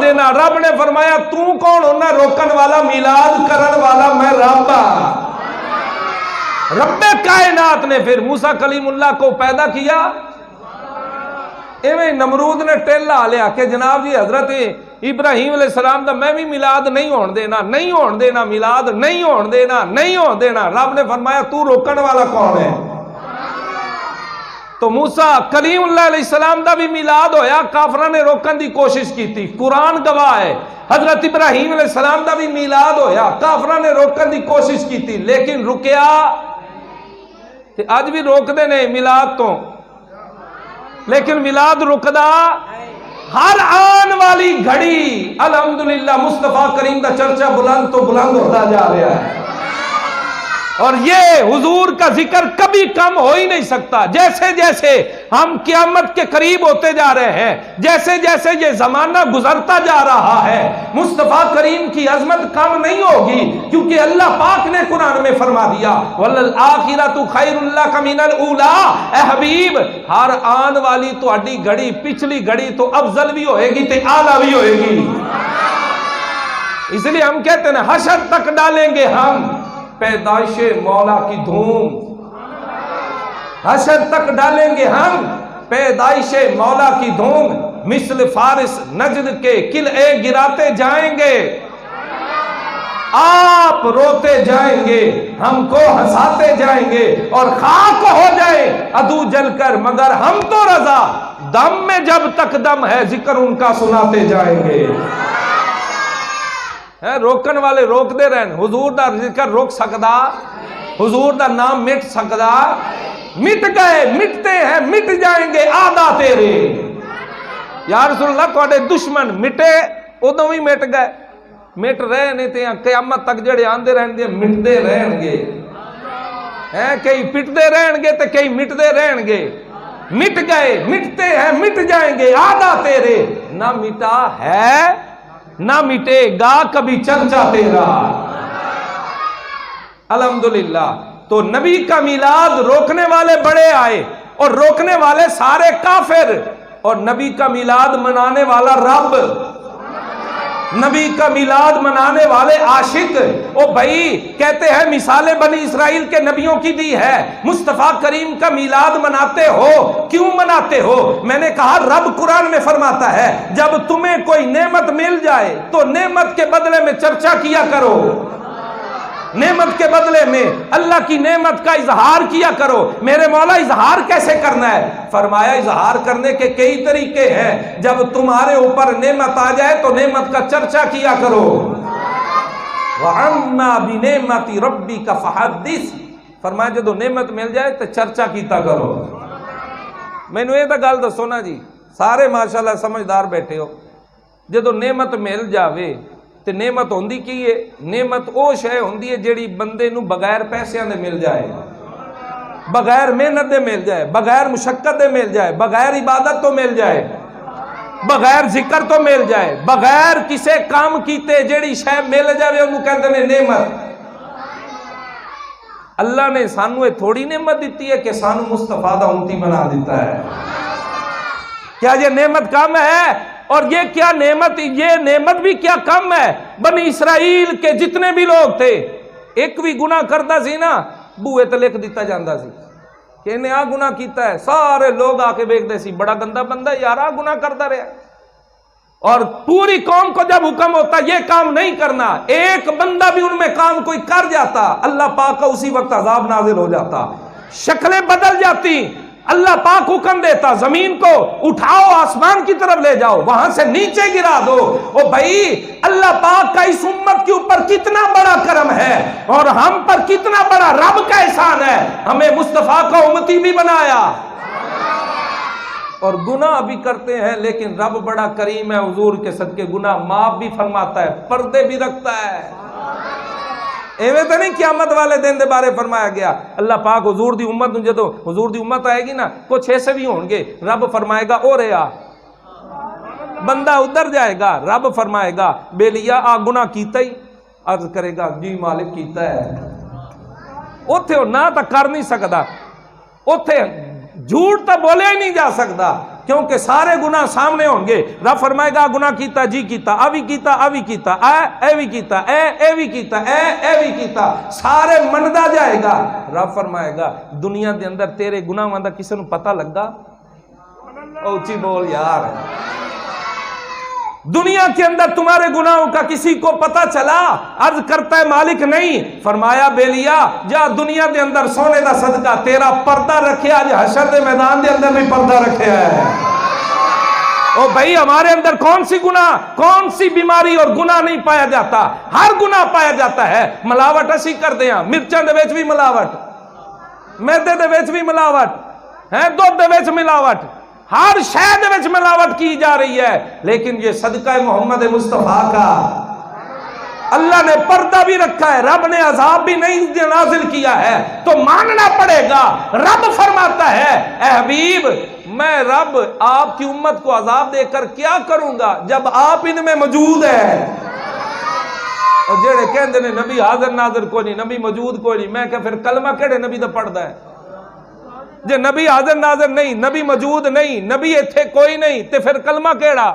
دینا. رب نے فرمایا تو کون ہونا روکن والا, میلاد کرن والا میں رب ہاں. رب کائنات نے پھر موسیٰ کلیم اللہ کو پیدا کیا. ایویں نمرود نے ٹیلا لیا کہ جناب جی حضرت ابراہیم علیہ السلام دا میں بھی میلاد نہیں ہون دینا, نہیں ہون دینا, میلاد نہیں ہون دینا, نہیں ہون دینا. رب نے فرمایا تو روکن والا کون ہے؟ تو موسیٰ کلیم اللہ علیہ السلام دا بھی میلاد ہویا, کافرہ نے روکن دی کوشش کی تھی, قرآن گواہ ہے. حضرت ابراہیم علیہ السلام دا بھی میلاد ہویا, کافرہ نے روکن دی کوشش کی تھی لیکن رکیا. اج بھی روک دے نے میلاد تو, لیکن میلاد رکدا. ہر آن والی گھڑی الحمدللہ مصطفیٰ کریم دا چرچا بلند تو بلند ہوتا جا رہا ہے, اور یہ حضور کا ذکر کبھی کم ہو ہی نہیں سکتا. جیسے جیسے ہم قیامت کے قریب ہوتے جا رہے ہیں, جیسے جیسے یہ زمانہ گزرتا جا رہا ہے, مصطفیٰ کریم کی عظمت کم نہیں ہوگی, کیونکہ اللہ پاک نے قرآن میں فرما دیا وَلَلْآخِرَةُ خَيْرٌ لَكَ مِنَ الْأُولَىٰ. اے حبیب ہر آن والی تو اڈی گھڑی, پچھلی گھڑی تو افضل بھی ہوئے گی تے اعلیٰ بھی ہوئے گی. اس لیے ہم کہتے ہیں حشر تک ڈالیں گے ہم پیدائش مولا کی دھوم, حشر تک ڈالیں گے ہم پیدائش مولا کی دھوم. مثل فارس نجد کے قلعے گراتے جائیں گے, آپ روتے جائیں گے, ہم کو ہنساتے جائیں گے, اور خاک ہو جائے عدو جل کر مگر ہم تو رضا. دم میں جب تک دم ہے ذکر ان کا سناتے جائیں گے. روکن والے روک دے رہن, حضور دا ذکر روک سکدا, حضور دا نام مٹ سکدا. مٹ گئے, مٹتے ہیں, مٹ جائیں گے آدھا تیرے. یا رسول اللہ تواڈے دشمن مٹے ادوں بھی مٹ گئے, مٹ رہے نہیں تے قیامت تک جڑے آندے رہن گے مٹدے رہن گے. کئی پٹدے رہن گے تے کئی مٹدے رہن گے. مٹ گئے, مٹتے ہیں, مٹ جائیں گے آدھا تیرے. نہ مٹا ہے نہ مٹے گا کبھی چرچا تیرا. الحمدللہ. تو نبی کا میلاد روکنے والے بڑے آئے اور روکنے والے سارے کافر, اور نبی کا میلاد منانے والا رب, نبی کا میلاد منانے والے عاشق. او بھائی کہتے ہیں مثالیں بنی اسرائیل کے نبیوں کی دی ہے, مصطفیٰ کریم کا میلاد مناتے ہو, کیوں مناتے ہو؟ میں نے کہا رب قرآن میں فرماتا ہے جب تمہیں کوئی نعمت مل جائے تو نعمت کے بدلے میں چرچا کیا کرو, نعمت کے بدلے میں اللہ کی نعمت کا اظہار کیا کرو. میرے مولا اظہار کیسے کرنا ہے؟ فرمایا اظہار کرنے کے کئی طریقے ہیں. جب تمہارے اوپر نعمت آ جائے تو نعمت کا چرچا کیا کرو. وَعَمَّا بِنِعْمَةِ رَبِّكَ فَحَدِّثْ. فرمایا جدو نعمت مل جائے تو چرچا کیتا کرو. میں نے یہ تو گل دسو نا جی, سارے ماشاءاللہ سمجھدار بیٹھے ہو. جدو نعمت مل جاوے تے نعمت ہوندی کی ہے؟ نعمت او شے ہوندی ہے جیڑی بندے نو بغیر پیسیاں دے مل جائے, بغیر محنت دے مل جائے, بغیر مشقت دے مل جائے, بغیر عبادت تو مل جائے, بغیر ذکر تو مل جائے, بغیر کسے کام کیتے جیڑی شے مل جائے انہوں کہتے ہیں نعمت. اللہ نے سانو یہ تھوڑی نعمت دیتی ہے کہ سانو مصطفیٰ دا امتی بنا دیتا ہے. کیا یہ نعمت کم ہے؟ اور یہ کیا نعمت, یہ نعمت بھی کیا کم ہے؟ بنی اسرائیل کے جتنے بھی لوگ تھے, ایک بھی گناہ کرتا سی نا بوئے تے لکھ دیتا جاندا سی کہ انہیں آ گناہ کیتا ہے. سارے لوگ آ کے دیکھتے سی بڑا گندا بندہ یار, آ گناہ کرتا رہا. اور پوری قوم کو جب حکم ہوتا یہ کام نہیں کرنا, ایک بندہ بھی ان میں کام کوئی کر جاتا, اللہ پاک کا اسی وقت عذاب نازل ہو جاتا, شکلیں بدل جاتی. اللہ پاک حکم دیتا زمین کو اٹھاؤ, آسمان کی طرف لے جاؤ, وہاں سے نیچے گرا دو. او بھائی اللہ پاک کا اس امت کے اوپر کتنا بڑا کرم ہے, اور ہم پر کتنا بڑا رب کا احسان ہے, ہمیں مصطفیٰ کا امتی بھی بنایا. اور گناہ بھی کرتے ہیں لیکن رب بڑا کریم ہے, حضور کے صدقے گناہ معاف بھی فرماتا ہے, پردے بھی رکھتا ہے. ایویں تو نہیں قیامت والے دن دے بارے فرمایا گیا. اللہ پاک حضور دی امت نوں جدو حضور دی امت آئے گی نا, کچھ ایسے بھی ہون گے, رب فرمائے گا او رہا, بندہ ادھر جائے گا, رب فرمائے گا بے لیا آ گناہ کیتا ہی, عرض کرے گا جی مالک کیتا ہے. اوتھے نہ تا کر نہیں سکدا, اوتھے جھوٹ تو بولے ہی نہیں جا سکتا, کیونکہ سارے گناہ سامنے ہوں گے. رب فرمائے گا گناہ کیتا جی کیتا ابھی کیتا ابھی کیتا اے بھی کیتا اے بھی کیتا اے بھی کیتا سارے مندا جائے گا. رب فرمائے گا دنیا دے اندر تیرے گناہاں دا کسے نوں پتہ لگا؟ اونچی بول یار. دنیا کے اندر تمہارے گناہوں کا کسی کو پتہ چلا؟ عرض کرتا ہے مالک نہیں. فرمایا بیلیا جا دنیا دے اندر سونے دا صدقہ تیرا پردہ رکھے آج حشر دے میدان دے اندر بھی پردہ رکھے ہے. او بھائی ہمارے اندر کون سی گناہ کون سی بیماری اور گناہ نہیں پایا جاتا؟ ہر گناہ پایا جاتا ہے. ملاوٹ اسی کر دیں مرچاں دے وچ بھی ملاوٹ, میدے دے وچ بھی ملاوٹ ہے, دودھ دے وچ ملاوٹ, ہر شے دے وچ ملاوٹ کی جا رہی ہے. لیکن یہ صدقہ محمد مصطفیٰ کا اللہ نے پردہ بھی رکھا ہے, رب نے عذاب بھی نہیں نازل کیا ہے تو ماننا پڑے گا. رب فرماتا ہے اے حبیب میں رب آپ کی امت کو عذاب دے کر کیا کروں گا جب آپ ان میں موجود ہے. اور جڑے کہندے نے نبی حاضر ناظر کوئی نہیں, نبی موجود کوئی نہیں, میں کہ پھر کلمہ کیڑے نبی دا پڑھدا ہے؟ جے نبی حاضر ناظر نہیں, نبی موجود نہیں, نبی ایتھے کوئی نہیں تے پھر کلمہ کیڑا؟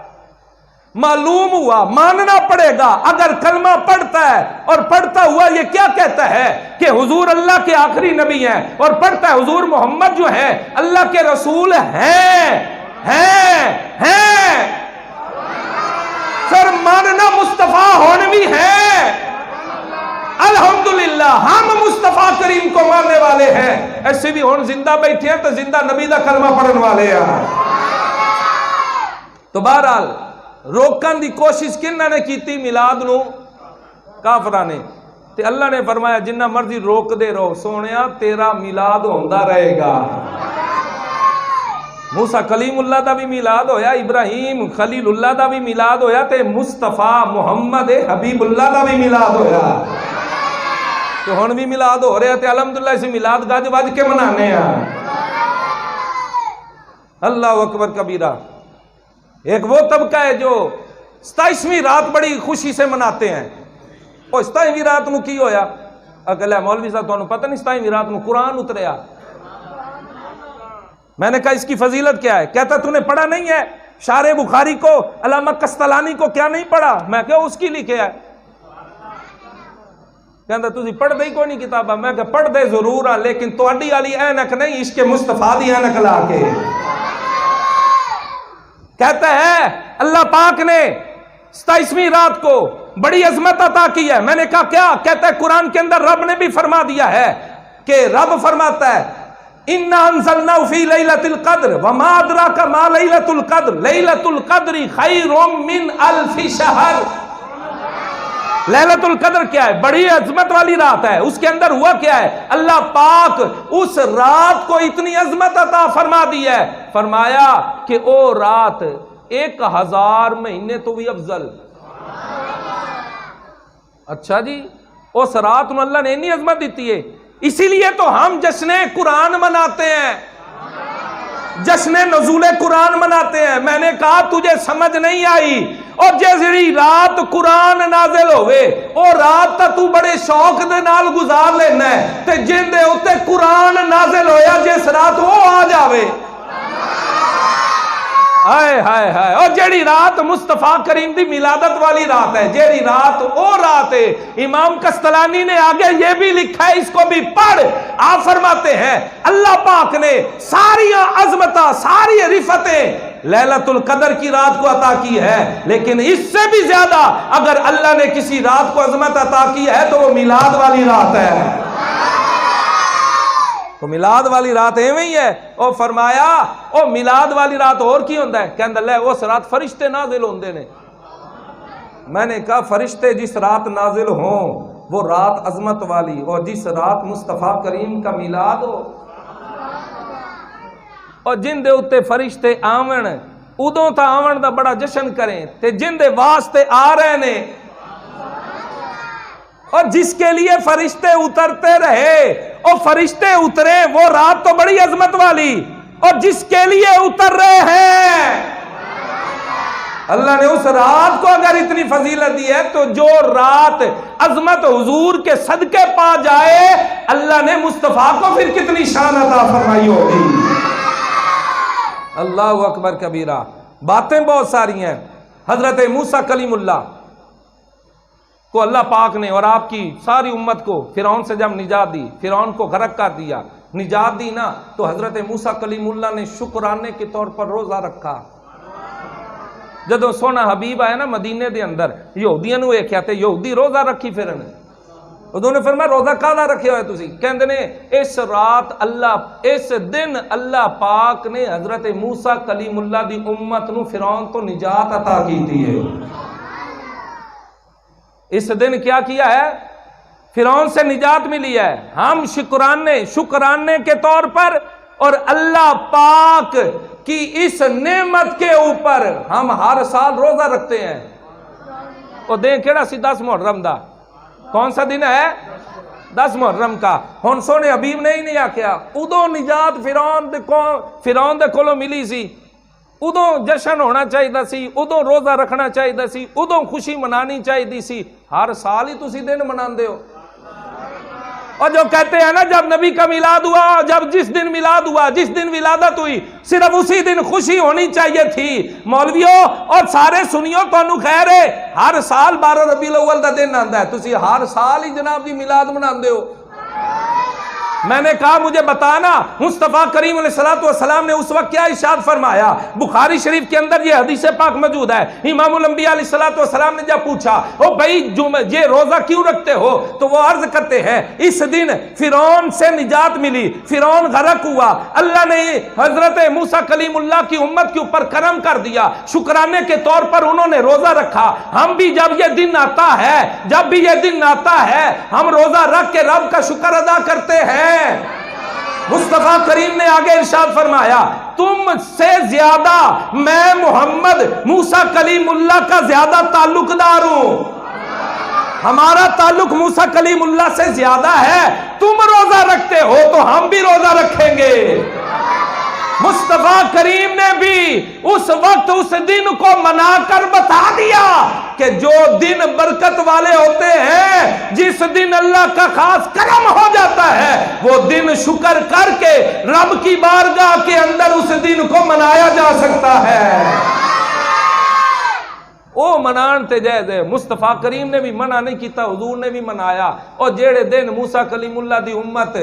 معلوم ہوا ماننا پڑے گا. اگر کلمہ پڑھتا ہے اور پڑھتا ہوا یہ کیا کہتا ہے کہ حضور اللہ کے آخری نبی ہیں, اور پڑھتا ہے حضور محمد جو ہیں اللہ کے رسول ہیں, پھر ماننا مصطفیٰ ہونوی ہے. الحمدللہ ہم مصطفیٰ کریم کو ماننے والے ہیں. ایسے بھی ہون زندہ بیٹھے ہیں تو زندہ نبی دا کلمہ پڑھن والے ہیں. تو بہرحال روکن دی کوشش کنہ نے کیتی میلاد نو؟ کافراں نے. تے اللہ نے فرمایا جنہ مرضی روک دے رہو سونیا تیرا میلاد ہوندا رہے گا. موسیٰ کلیم اللہ دا بھی میلاد ہویا, ابراہیم خلیل اللہ دا بھی میلاد ہویا, تے مصطفیٰ محمد حبیب اللہ دا بھی میلاد ہویا. تو ہن بھی میلاد ہو رہے تے الحمدللہ اسی میلاد گج وج کے منانے ہیں. اللہ اکبر کبیرہ. ایک وہ طبقہ ہے جو 27ویں رات بڑی خوشی سے مناتے ہیں. اور 27ویں رات نو کی ہویا؟ اگلا مولوی صاحب تانوں پتہ نہیں 27ویں رات نو قرآن اتریا. میں نے کہا اس کی فضیلت کیا ہے؟ کہتا تو نے پڑھا نہیں ہے شارح بخاری کو, علامہ قسطلانی کو کیا نہیں پڑھا؟ میں کہا اس کی لکھے ہے. کہتا تسی پڑھ دے کوئی نہیں کتابہ. میں کہا پڑھ دے ضرور ہے لیکن تواڈی والی اینک نہیں, عشق مصطفیٰ دی اینک لا کے. کہتا ہے اللہ پاک نے 27ویں رات کو بڑی عظمت عطا کی ہے. میں نے کہا کیا؟ کہتا ہے قرآن کے اندر رب نے بھی فرما دیا ہے کہ رب فرماتا ہے اِنَّا أَنزَلْنَاهُ فِي لَيْلَةِ الْقَدْرِ وَمَا أَدْرَاكَ مَا لَيْلَةُ الْقَدْرِ لَيْلَةُ الْقَدْرِ خَيْرٌ مِّنْ أَلْفِ شَهْرٍ. لیلۃ القدر کیا ہے؟ بڑی عظمت والی رات ہے. اس کے اندر ہوا کیا ہے؟ اللہ پاک اس رات کو اتنی عظمت عطا فرما دی ہے, فرمایا کہ او رات 1000 مہینے تو بھی افضل. اچھا جی, اس رات میں اللہ نے اتنی عظمت دیتی ہے. اسی لیے تو ہم جشن قرآن مناتے ہیں, جشن نزول قرآن مناتے ہیں. میں نے کہا تجھے سمجھ نہیں آئی, اور جیسری رات قرآن نازل ہوئے او رات تا تو بڑے شوق دے نال گزار لینا ہے, تے جن دے اتے قرآن نازل ہویا جس رات وہ آ جاوے. ہائے ہائے ہائے. اور جیڑی رات مصطفیٰ کریم دی میلادت والی رات ہے, جیڑی رات او رات ہے. امام قسطلانی نے آگے یہ بھی لکھا ہے, اس کو بھی پڑھ. آپ فرماتے ہیں اللہ پاک نے ساری عظمتیں ساری رفتیں لیلۃ القدر کی رات کو عطا کی ہے, لیکن اس سے بھی زیادہ اگر اللہ نے کسی رات کو عظمت عطا کی ہے تو وہ میلاد والی رات ہے. تو میلاد والی رات ایویں ہی ہے. او فرمایا او میلاد والی رات اور کی ہوندا ہے؟ کہندا لے اس رات فرشتے نازل ہوندے نے. میں نے کہا فرشتے جس رات نازل ہوں وہ رات عظمت والی, اور جس رات مصطفیٰ کریم کا میلاد ہو اور جن دے اتے فرشتے آون ادوں تا آون دا بڑا جشن کریں, تے جن دے واسطے آ رہے نے اور جس کے لیے فرشتے اترتے رہے اور فرشتے اترے وہ رات تو بڑی عظمت والی, اور جس کے لیے اتر رہے ہیں اللہ نے اس رات کو اگر اتنی فضیلت دی ہے تو جو رات عظمت حضور کے صدقے پا جائے اللہ نے مصطفیٰ کو پھر کتنی شان عطا فرمائی ہوگی. اللہ اکبر کبیرہ. باتیں بہت ساری ہیں. حضرت موسیٰ کلیم اللہ کو اللہ پاک نے اور آپ کی ساری امت کو فرعون سے جب نجات دی، فرعون کو غرق کر دیا، نجات دی نا، تو حضرت موسیٰ کلیم اللہ نے شکرانے کے طور پر روزہ رکھا. جدو سونا حبیب آیا نا مدینے دے اندر، یہودیاں نو یہ کہتے یہودی روزہ رکھی پھرن. انہوں نے فرمایا روزہ کالا رکھے ہوئے تسی؟ کہندے نے اس رات اللہ، اس دن اللہ پاک نے حضرت موسیٰ کلیم اللہ دی امت نو فرعون تو نجات عطا کی ہے. اس دن کیا کیا ہے؟ فرعون سے نجات ملی ہے. ہم شکرانے کے طور پر اور اللہ پاک کی اس نعمت کے اوپر ہم ہر سال روزہ رکھتے ہیں. اور دیں کیڑا سی 10 محرم دا. کون سا دن ہے؟ 10 محرم کا. ہن سونے حبیب نے ہی نہیں آکھیا ادو نجات فرعون دے کولوں ملی سی، ادو جشن ہونا چاہیے سی، ادو روزہ رکھنا چاہیے سی، ادو خوشی منانی چاہیے سی. ہر سال ہی تسی دن مناندے ہو. اور جو کہتے ہیں نا جب نبی کا میلاد ہوا، جب جس دن میلاد ہوا، جس دن ولادت ہوئی، صرف اسی دن خوشی ہونی چاہیے تھی. مولویوں اور سارے سنیو تو خیر ہے، ہر سال 12 ربیع الاول دا دن آندا ہے، تسی ہر سال ہی جناب دی میلاد مناندے ہو. میں نے کہا مجھے بتانا مصطفیٰ کریم علیہ السلام نے اس وقت کیا ارشاد فرمایا. بخاری شریف کے اندر یہ حدیث پاک موجود ہے. امام الانبیاء علیہ السلام نے جب پوچھا او بھائی یہ روزہ کیوں رکھتے ہو، تو وہ عرض کرتے ہیں اس دن فرعون سے نجات ملی، فرعون غرق ہوا، اللہ نے حضرت موسیٰ کلیم اللہ کی امت کے اوپر کرم کر دیا، شکرانے کے طور پر انہوں نے روزہ رکھا. ہم بھی جب یہ دن آتا ہے ہم روزہ رکھ کے رب کا شکر ادا کرتے ہیں. مصطفیٰ کریم نے آگے ارشاد فرمایا تم سے زیادہ میں محمد موسیٰ کلیم اللہ کا زیادہ تعلق دار ہوں. ہمارا تعلق موسیٰ کلیم اللہ سے زیادہ ہے. تم روزہ رکھتے ہو تو ہم بھی روزہ رکھیں گے. مصطفیٰ کریم نے بھی اس وقت اس دن کو منا کر بتا دیا کہ جو دن برکت والے ہوتے ہیں، جس دن اللہ کا خاص کرم ہو جاتا ہے، وہ دن شکر کر کے رب کی بارگاہ کے اندر اس دن کو منایا جا سکتا ہے. او منان تے جائز ہے. مصطفیٰ کریم نے بھی منع نہیں کیتا، حضور نے بھی منایا. اور جیڑے دن موسیٰ کلیم اللہ دی امت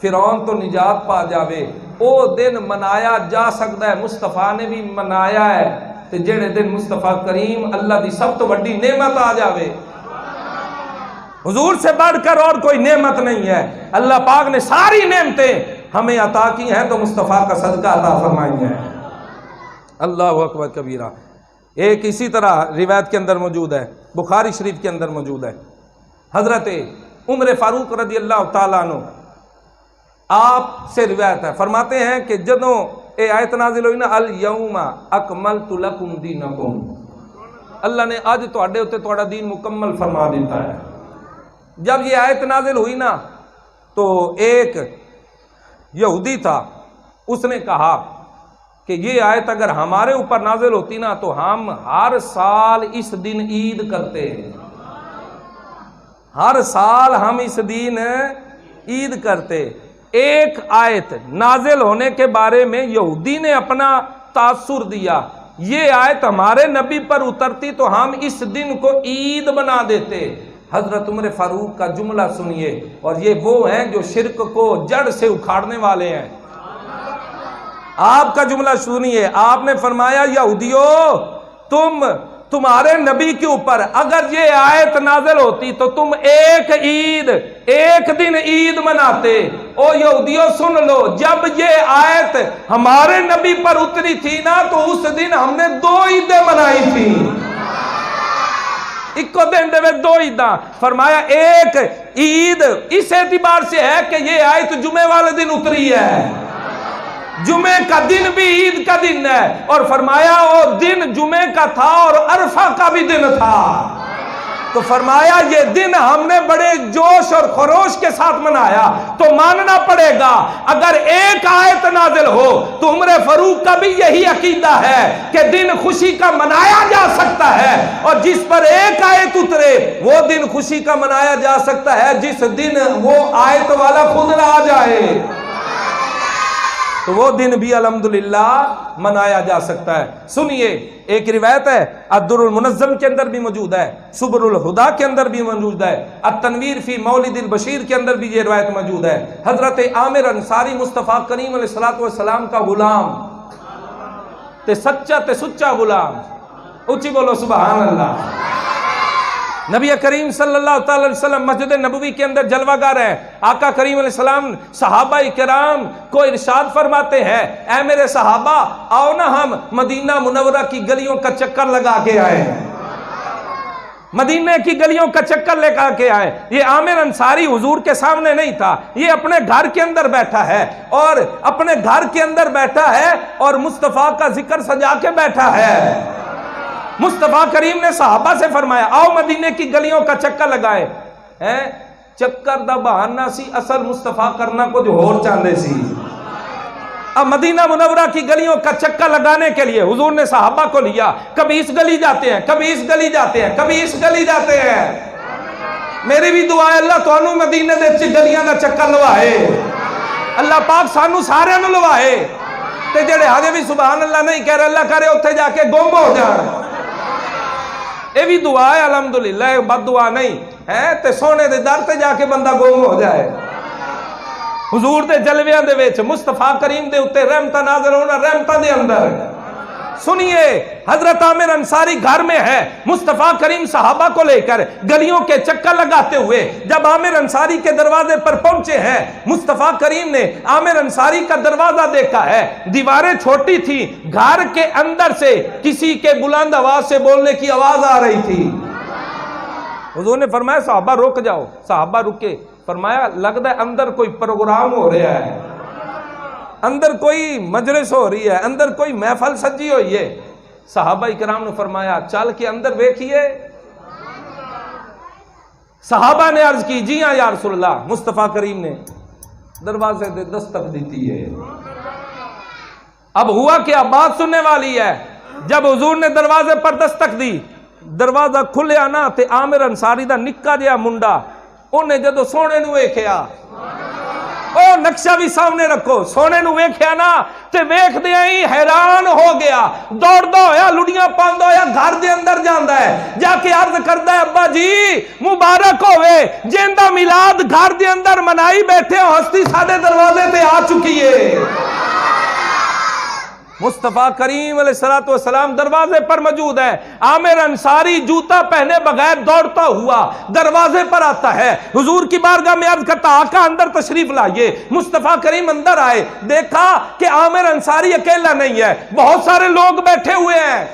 فرعون تو نجات پا جاوے، او دن منایا جا سکتا ہے. مصطفیٰ نے بھی منایا ہے. تے جیڑے دن مصطفیٰ کریم اللہ دی سب تو بڑی نعمت آ جاوے، حضور سے بڑھ کر اور کوئی نعمت نہیں ہے. اللہ پاک نے ساری نعمتیں ہمیں عطا کی ہیں تو مصطفیٰ کا صدقہ عطا فرمائی ہے. اللہ اکبر کبیرہ. ایک اسی طرح روایت کے اندر موجود ہے، بخاری شریف کے اندر موجود ہے. حضرت عمر فاروق رضی اللہ تعالیٰ عنہ آپ سے روایت ہے، فرماتے ہیں کہ جدوں اے آیت نازل ہوئی نا الیوم اکملت لکم دینکم، اللہ نے آج تواڈے اوتے تواڈا دین مکمل فرما دیتا ہے. جب یہ آیت نازل ہوئی نا تو ایک یہودی تھا، اس نے کہا کہ یہ آیت اگر ہمارے اوپر نازل ہوتی نا تو ہم ہر سال اس دن عید کرتے، ہر سال ہم اس دن عید کرتے. ایک آیت نازل ہونے کے بارے میں یہودی نے اپنا تاثر دیا، یہ آیت ہمارے نبی پر اترتی تو ہم اس دن کو عید بنا دیتے. حضرت عمر فاروق کا جملہ سنیے، اور یہ وہ ہیں جو شرک کو جڑ سے اکھاڑنے والے ہیں. آپ کا جملہ سنیے، آپ نے فرمایا یہودیو تمہارے نبی کے اوپر اگر یہ آیت نازل ہوتی تو تم ایک دن عید مناتے. او یہودیو سن لو، جب یہ آیت ہمارے نبی پر اتری تھی نا تو اس دن ہم نے 2 عیدیں منائی تھی. ایک دن دے 2 عیداں. فرمایا ایک عید اس اعتبار سے ہے کہ یہ آیت جمعے والے دن اتری ہے، جمعے کا دن بھی عید کا دن ہے. اور فرمایا وہ دن جمعے کا تھا اور عرفہ کا بھی دن تھا. تو فرمایا یہ دن ہم نے بڑے جوش اور خروش کے ساتھ منایا. تو ماننا پڑے گا اگر ایک آیت نازل ہو تو عمر فاروق کا بھی یہی عقیدہ ہے کہ دن خوشی کا منایا جا سکتا ہے، اور جس پر ایک آیت اترے وہ دن خوشی کا منایا جا سکتا ہے جس دن وہ آیت والا خود آ جائے. تو وہ دن بھی الحمدللہ منایا جا سکتا ہے۔ سنیے، ایک روایت ہے الدر المنظم کے اندر بھی موجود ہے، سبل الہدا کے اندر بھی موجود ہے، التنویر فی مولد البشیر کے اندر بھی یہ روایت موجود ہے۔ حضرت عامر انصاری مصطفیٰ کریم علیہ السلام کا غلام تے سچا تے سچا غلام، اونچی بولو سبحان اللہ۔ نبی کریم صلی اللہ تعالی علیہ وسلم مسجد نبوی کے اندر جلوہ گر ہے، آقا کریم علیہ السلام صحابہ کرام کو ارشاد فرماتے ہیں، اے میرے صحابہ آؤ نا ہم مدینہ منورہ کی گلیوں کا چکر لگا کے آئے، مدینہ کی گلیوں کا چکر لگا کے آئے۔ یہ عامر انصاری حضور کے سامنے نہیں تھا، یہ اپنے گھر کے اندر بیٹھا ہے، اور اپنے گھر کے اندر بیٹھا ہے اور مصطفیٰ کا ذکر سجا کے بیٹھا ہے۔ مصطفیٰ کریم نے صحابہ سے فرمایا آؤ مدینے کی گلیوں کا چکر لگائے، چکر دا بہانہ سی، اصل مصطفیٰ کرنا کچھ اور چاندے سی۔ اب مدینہ منورہ کی گلیوں کا چکر لگانے کے لیے حضور نے صحابہ کو لیا، کبھی اس گلی جاتے ہیں، کبھی اس گلی جاتے ہیں، کبھی اس گلی جاتے ہیں۔ میری بھی دعا ہے اللہ تو مدینے دے گلیاں دا چکر لوائے، اللہ پاک سانو سارے نو لوائے، تے جڑے ہجے بھی سبحان اللہ نہیں کہہ رہے اللہ کرے اتھے جا کے گم ہو جان۔ یہ بھی دعا ہے الحمدللہ، بد دعا نہیں ہے، تے سونے دے در تے جا کے بندہ گم ہو جائے۔ حضور دے جلویاں دے وچ مصطفیٰ کریم دے اتے رحمتہ نازل ہونا، رحمتہ دے اندر۔ سنیے، حضرت عامر انصاری گھر میں ہے، مصطفیٰ کریم صحابہ کو لے کر گلیوں کے چکر لگاتے ہوئے جب عامر انصاری کے دروازے پر پہنچے ہیں، مصطفیٰ کریم نے عامر انصاری کا دروازہ دیکھا ہے، دیواریں چھوٹی تھی، گھر کے اندر سے کسی کے بلند آواز سے بولنے کی آواز آ رہی تھی۔ حضور نے فرمایا صحابہ رک جاؤ، صحابہ رکے، فرمایا لگتا ہے اندر کوئی پروگرام ہو رہا ہے، اندر کوئی مجلس ہو رہی ہے، اندر کوئی محفل سجی ہوئی ہے۔ صحابہ اکرام نے فرمایا چل کے اندر دیکھیے۔ صحابہ نے عرض کی جی ہاں یا رسول اللہ۔ مصطفیٰ کریم نے دروازے دے دستک دیتی ہے۔ اب ہوا کیا، بات سننے والی ہے۔ جب حضور نے دروازے پر دستک دی، دروازہ کھلیا نا تے عامر انصاری دا نکا جہا منڈا انہیں جدو سونے نو ویکھیا، او نقشہ بھی سامنے رکھو، سونے نو ویکھیا نا تے ویکھ دیا ہی حیران ہو گیا، دوڑدا ہویا لڑیاں پاندا ہویا گھر دے اندر جاندا ہے، جا کے عرض کردا ہے ابا جی مبارک ہوئے، جیندا میلاد گھر دے اندر منائی بیٹھے ہو، ہستی ساڈے دروازے تے آ چکی ہے۔ مصطفیٰ کریم علیہ السلام دروازے پر موجود ہے، عامر انصاری جوتا پہنے بغیر دوڑتا ہوا دروازے پر آتا ہے، حضور کی بارگاہ میں عرض کرتا آقا اندر تشریف لائیے۔ مصطفیٰ کریم اندر آئے، دیکھا کہ عامر انصاری اکیلا نہیں ہے، بہت سارے لوگ بیٹھے ہوئے ہیں۔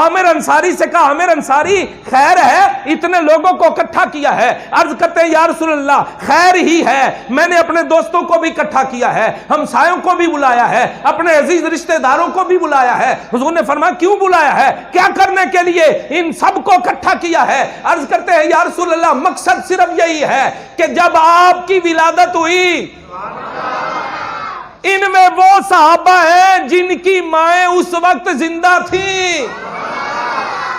عامر انصاری سے کہا عامر انصاری خیر ہے، اتنے لوگوں کو اکٹھا کیا ہے؟ عرض کرتے ہیں یا رسول اللہ خیر ہی ہے، میں نے اپنے دوستوں کو بھی اکٹھا کیا ہے، ہمسایوں کو بھی بلایا ہے، اپنے عزیز رشتہ داروں کو بھی بلایا ہے۔ حضور نے فرمایا کیوں بلایا ہے، کیا کرنے کے لیے ان سب کو اکٹھا کیا ہے؟ عرض کرتے ہیں یا رسول اللہ مقصد صرف یہی ہے کہ جب آپ کی ولادت ہوئی ان میں وہ صحابہ ہیں جن کی مائیں اس وقت زندہ تھیں،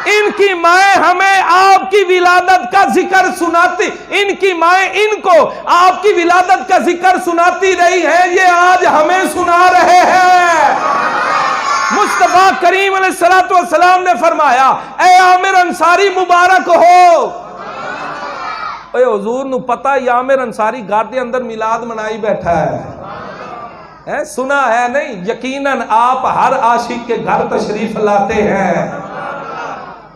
ان کی مائیں ہمیں آپ کی ولادت کا ذکر سناتی، ان کی مائیں ان کو آپ کی ولادت کا ذکر سناتی رہی ہیں، یہ آج ہمیں سنا رہے ہیں۔ مصطفیٰ کریم علیہ السلام نے فرمایا اے عامر انصاری مبارک ہو۔ اے حضور نو پتا ہے عامر انصاری گھر دے اندر میلاد منائی بیٹھا ہے، سنا ہے نہیں؟ یقیناً آپ ہر عاشق کے گھر تشریف لاتے ہیں،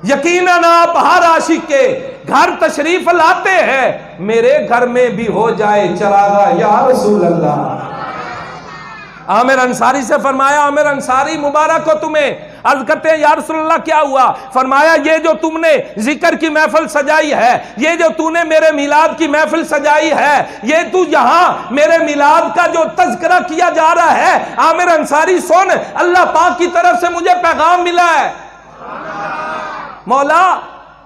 یقیناً آپ ہر عاشق کے گھر تشریف لاتے ہیں، میرے گھر میں بھی ہو جائے چراغا یا رسول اللہ۔ عامر انصاری سے فرمایا عامر انصاری مبارک ہو تمہیں۔ عرض کرتے ہیں یا رسول اللہ کیا ہوا؟ فرمایا یہ جو تم نے ذکر کی محفل سجائی ہے، یہ جو تو نے میرے میلاد کی محفل سجائی ہے، یہ تو یہاں میرے میلاد کا جو تذکرہ کیا جا رہا ہے، عامر انصاری سن اللہ پاک کی طرف سے مجھے پیغام ملا ہے، مولا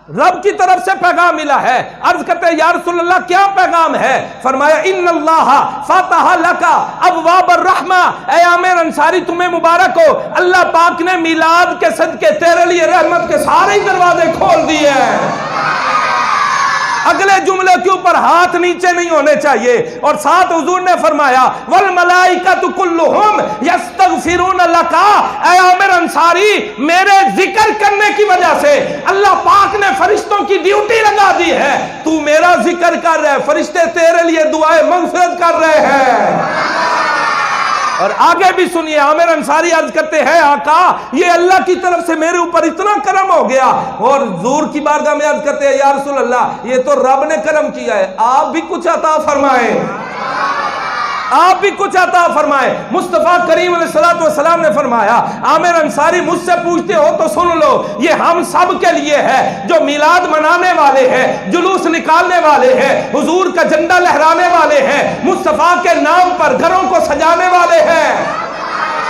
رب کی طرف سے پیغام ملا ہے۔ عرض کرتے ہیں یا رسول اللہ کیا پیغام ہے؟ فرمایا ان اللہ فتح لکا ابواب الرحمہ، اے عامر انصاری تمہیں مبارک ہو، اللہ پاک نے میلاد کے صدقے تیرے لیے رحمت کے سارے دروازے کھول دیے ہیں۔ اگلے جملے کے اوپر ہاتھ نیچے نہیں ہونے چاہیے. اور ساتھ حضور نے فرمایا والملائکۃ کلھم یستغفرون لک. اے عامر انصاری میرے ذکر کرنے کی وجہ سے اللہ پاک نے فرشتوں کی ڈیوٹی لگا دی ہے. تو میرا ذکر کر رہے, فرشتے تیرے لیے دعائے مغفرت کر رہے ہیں. اور آگے بھی سنیے, عامر انصاری عرض کرتے ہیں آقا یہ اللہ کی طرف سے میرے اوپر اتنا کرم ہو گیا. اور حضور کی بارگاہ میں عرض کرتے ہیں یا رسول اللہ یہ تو رب نے کرم کیا ہے, آپ بھی کچھ عطا فرمائیں, آپ بھی کچھ عطا فرمائیں. مصطفیٰ کریم علیہ السلام نے فرمایا عامر انصاری مجھ سے پوچھتے ہو تو سن لو, یہ ہم سب کے لیے ہے جو میلاد منانے والے ہیں, جلوس نکالنے والے ہیں, حضور کا جھنڈا لہرانے والے ہیں, مصطفیٰ کے نام پر گھروں کو سجانے والے ہیں.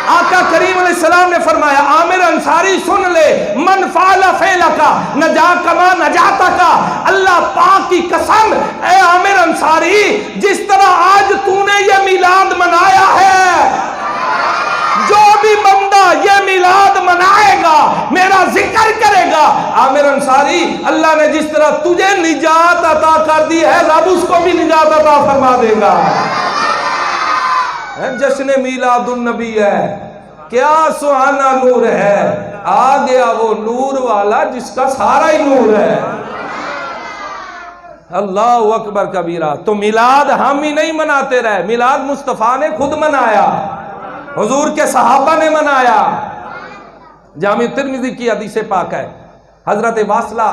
آقا کریم علیہ السلام نے فرمایا عامر انصاری سن لے, من فعل فعلک نجا کما نجاتک. اللہ پاک کی قسم اے عامر انصاری جس طرح آج تو نے یہ میلاد منایا ہے, جو بھی بندہ یہ میلاد منائے گا میرا ذکر کرے گا, عامر انصاری اللہ نے جس طرح تجھے نجات عطا کر دی ہے رب اس کو بھی نجات عطا فرما دے گا. جشن میلاد النبی ہے, کیا سہانا نور ہے, آ گیا وہ نور والا جس کا سارا ہی نور ہے. اللہ اکبر کبیرہ. تو میلاد ہم ہی نہیں مناتے رہے, میلاد مصطفیٰ نے خود منایا, حضور کے صحابہ نے منایا. جامع ترمذی کی حدیث پاک ہے, حضرت واصلہ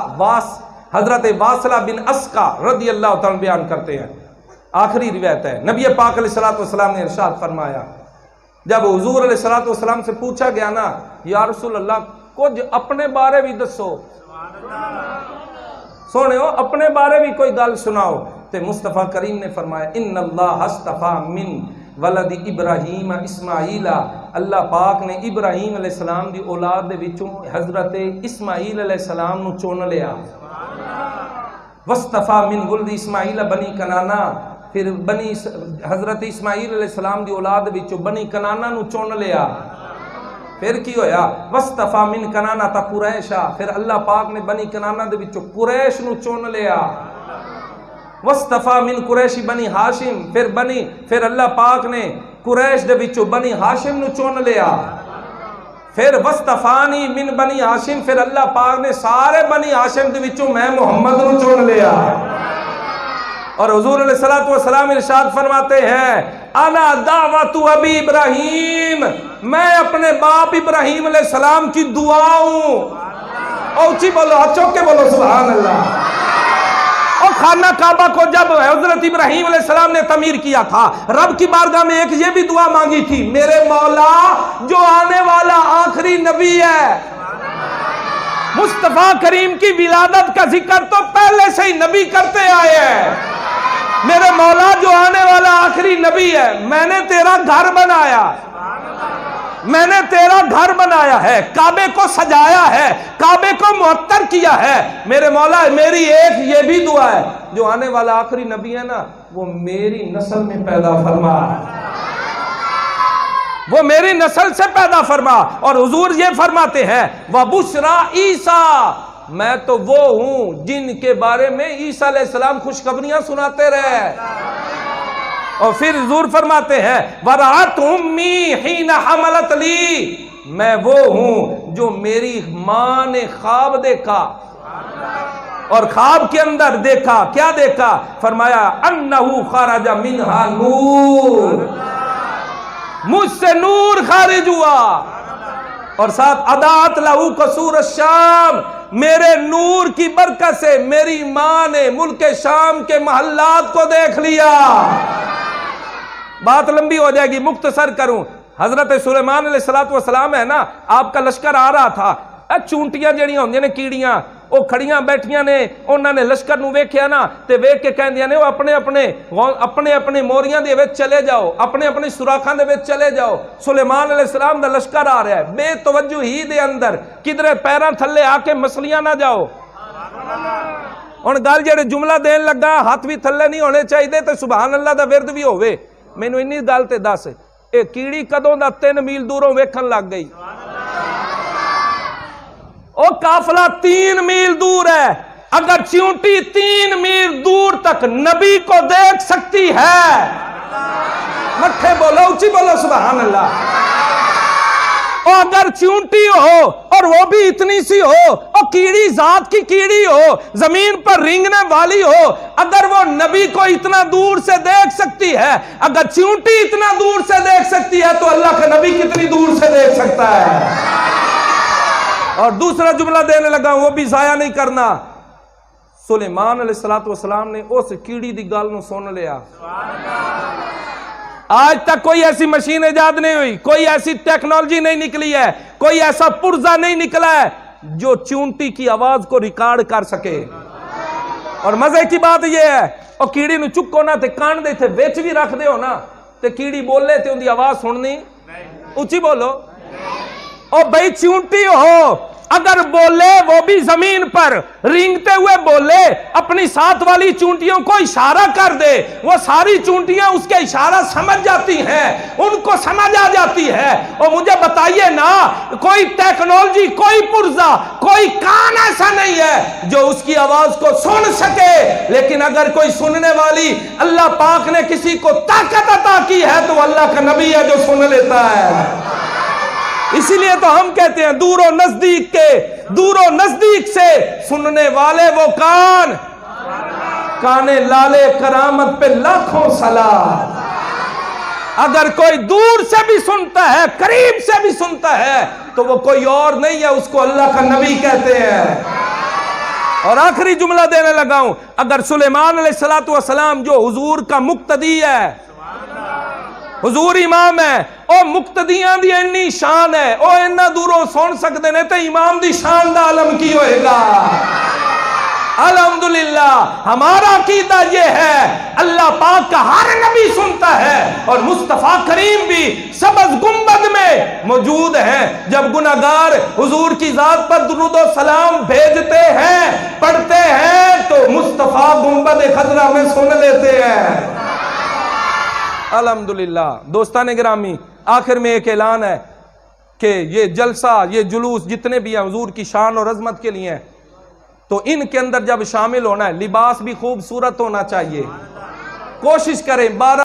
بن اسقا رضی اللہ تعالیٰ بیان کرتے ہیں, آخری روایت ہے. نبی پاک علیہ السلام نے ارشاد فرمایا, جب حضور علیہ السلام سے پوچھا گیا نا یا رسول اللہ کچھ اپنے بارے بھی دسو, سونے ہو اپنے بارے بھی کوئی گل سناؤ, تو مصطفیٰ کریم نے فرمایا ان اللہ اصطفیٰ من ولد ابراہیم اسماعیل. اللہ پاک نے ابراہیم علیہ السلام دی اولاد دے وچوں حضرت اسماعیل علیہ السلام نو چن لیا. واصطفیٰ من ولد اسماعیل بنی کنانا, پھر بنی حضرت اسماعیل علیہ السلام دی اولاد وچوں بنی کنانا نو چن لیا. پھر کی ہویا واصطفیٰ من کنانا تا قریشا, پھر اللہ پاک نے بنی کنانا دے وچوں قریش نو چن لیا. واصطفیٰ من قریش بنی ہاشم, پھر اللہ پاک نے قریش دے وچوں بنی ہاشم نو چن لیا. پھر واصطفانی من بنی ہاشم, پھر اللہ پاک نے سارے بنی ہاشم دے وچوں میں محمد نو چن لیا. اور حضور علیہ السلام ارشاد فرماتے ہیں انا دعوت ابی ابراہیم, میں اپنے باپ ابراہیم علیہ السلام کی دعا ہوں. اونچی بولو, چوک کے بولو سبحان اللہ. اور خانہ کعبہ کو جب حضرت ابراہیم علیہ السلام نے تعمیر کیا تھا, رب کی بارگاہ میں ایک یہ بھی دعا مانگی تھی, میرے مولا جو آنے والا آخری نبی ہے, مصطفیٰ کریم کی ولادت کا ذکر تو پہلے سے ہی نبی کرتے آئے ہیں, میرے مولا جو آنے والا آخری نبی ہے, میں نے تیرا گھر بنایا, میں نے تیرا گھر بنایا ہے, کعبے کو سجایا ہے, کعبے کو معطر کیا ہے, میرے مولا میری ایک یہ بھی دعا ہے جو آنے والا آخری نبی ہے نا وہ میری نسل میں پیدا فرما, وہ میری نسل سے پیدا فرما. اور حضور یہ فرماتے ہیں وَبُشْرَا عیسیٰ, میں تو وہ ہوں جن کے بارے میں عیسیٰ علیہ السلام خوشخبریاں سناتے رہے. اور پھر حضور فرماتے ہیں وَرَعَتْ أُمِّي حِينَ حَمَلَتْ لِي, میں وہ ہوں جو میری ماں نے خواب دیکھا, اور خواب کے اندر دیکھا, کیا دیکھا, فرمایا أَنَّهُ خَرَجَ مِنْهَا نور, مجھ سے نور خارج ہوا. اور ساتھ اَدَعَتْ لَهُ قَصُورَ الشام, میرے نور کی برکت سے میری ماں نے ملک شام کے محلات کو دیکھ لیا. بات لمبی ہو جائے گی, مختصر کروں. حضرت سلیمان علیہ السلام ہے نا, آپ کا لشکر آ رہا تھا, چونٹیاں جڑیاں ہوندیاں نے کیڑیاں, وہ کھڑیاں بیٹھیاں نے, انہوں نے لشکر نو ویکھیا نا تے ویکھ کے کہندیاں نے وہ اپنے اپنے موریاں دے وچ چلے جاؤ, اپنے اپنے سوراخاں دے وچ چلے جاؤ, سلیمان علیہ السلام دا لشکر آ رہا ہے, بے توجہ ہی دے اندر کدھر پیراں تھلے آ کے مسلیاں نہ جاؤ. ہن گل جڑے جملہ دین لگا ہاتھ بھی تھلے نہیں ہونے چاہیے تے سبحان اللہ دا ورد بھی ہوے. مینوں انی گل تے دس, اے کیڑی کدوں دا 3 میل دوروں ویکھن لگ گئی, او قافلہ 3 میل دور ہے, اگر چیونٹی 3 میل دور تک نبی کو دیکھ سکتی ہے، مٹھے بولو، اونچی بولو سبحان اللہ، اور اگر چیونٹی ہو اور وہ بھی اتنی سی ہو اور کیڑی ذات کی کیڑی ہو، زمین پر رینگنے والی ہو، اگر وہ نبی کو اتنا دور سے دیکھ سکتی ہے، اگر چیونٹی اتنا دور سے دیکھ سکتی ہے تو اللہ کا نبی کتنی دور سے دیکھ سکتا ہے۔ اور دوسرا جملہ دینے لگا، وہ بھی ضائع نہیں کرنا۔ سلیمان علیہ السلام نے اس کیڑی دی گل نو سن لیا۔ آج تک کوئی ایسی مشین ایجاد نہیں ہوئی، کوئی ایسی ٹیکنالوجی نہیں نکلی ہے، کوئی ایسا پرزہ نہیں نکلا ہے جو چونٹی کی آواز کو ریکارڈ کر سکے۔ اور مزے کی بات یہ ہے، اور کیڑی نو چکو نہ تے کان دے تھے ویچ بھی رکھ دے ہو نا تے کیڑی بولے تے ان دی آواز سننی، اونچی بولو۔ اور بھئی چونٹی ہو اگر بولے، وہ بھی زمین پر رینگتے ہوئے بولے، اپنی ساتھ والی چونٹیوں کو اشارہ کر دے، وہ ساری چونٹیاں اس کے اشارہ سمجھ جاتی ہیں، ان کو سمجھ آ جاتی ہے۔ اور مجھے بتائیے نا، کوئی ٹیکنالوجی، کوئی پرزہ، کوئی کان ایسا نہیں ہے جو اس کی آواز کو سن سکے، لیکن اگر کوئی سننے والی اللہ پاک نے کسی کو طاقت عطا کی ہے تو اللہ کا نبی ہے جو سن لیتا ہے۔ اسی لیے تو ہم کہتے ہیں دور و نزدیک سے سننے والے وہ کان لالے کرامت پہ لاکھوں سلام۔ اگر کوئی دور سے بھی سنتا ہے، قریب سے بھی سنتا ہے تو وہ کوئی اور نہیں ہے، اس کو اللہ کا نبی کہتے ہیں۔ اور آخری جملہ دینے لگا ہوں، اگر سلیمان علیہ السلام جو حضور کا مقتدی ہے، حضور امام ہے، او مقتدیاں دی انی شان ہے، او انہ دوروں سن سکتے نے تے امام دی شان دا علم کی ہوئے گا۔ الحمدللہ ہمارا عقیدہ یہ ہے، اللہ پاک کا ہر نبی سنتا ہے، اور مصطفیٰ کریم بھی سبز گنبد میں موجود ہیں۔ جب گناہگار حضور کی ذات پر درود و سلام بھیجتے ہیں، پڑھتے ہیں، تو مصطفیٰ گنبد خضرا میں سن لیتے ہیں۔ الحمدللہ دوستان گرامی، آخر میں ایک اعلان ہے کہ یہ جلسہ، یہ جلوس جتنے بھی ہیں حضور کی شان اور عظمت کے لیے ہیں، تو ان کے اندر جب شامل ہونا ہے لباس بھی خوبصورت ہونا چاہیے۔ کوشش کریں 12